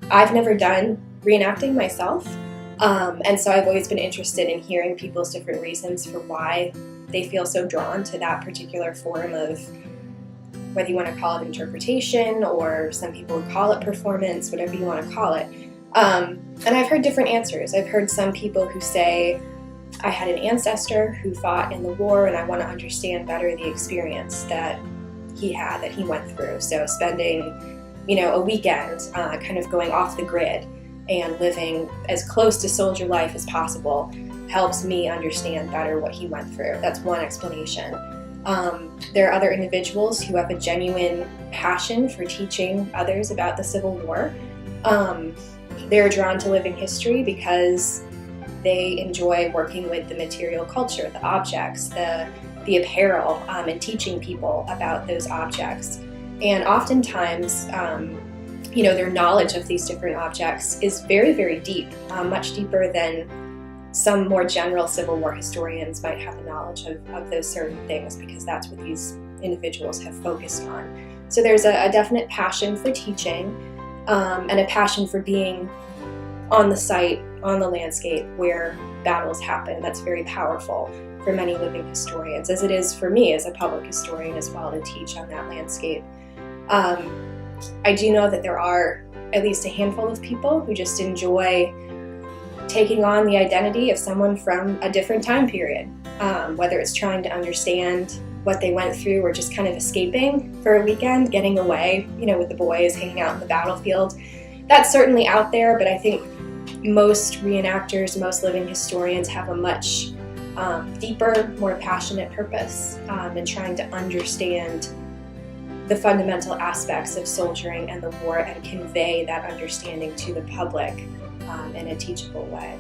I've never done reenacting myself, and so I've always been interested in hearing people's different reasons for why they feel so drawn to that particular form of, whether you want to call it interpretation, or some people would call it performance, whatever you want to call it. And I've heard different answers. I've heard some people who say, I had an ancestor who fought in the war and I want to understand better the experience that he had, that he went through. So spending, a weekend kind of going off the grid and living as close to soldier life as possible helps me understand better what he went through. That's one explanation. There are other individuals who have a genuine passion for teaching others about the Civil War. They're drawn to living history because they enjoy working with the material culture, the objects, the apparel, and teaching people about those objects. And oftentimes, their knowledge of these different objects is very, very deep, much deeper than some more general Civil War historians might have a knowledge of those certain things, because that's what these individuals have focused on. So there's a definite passion for teaching, and a passion for being on the site, on the landscape where battles happen. That's very powerful for many living historians, as it is for me as a public historian as well, to teach on that landscape. I do know that there are at least a handful of people who just enjoy taking on the identity of someone from a different time period, whether it's trying to understand what they went through or just kind of escaping for a weekend, getting away, with the boys, hanging out in the battlefield. That's certainly out there, but I think most reenactors, most living historians have a much deeper, more passionate purpose in trying to understand the fundamental aspects of soldiering and the war and convey that understanding to the public in a teachable way.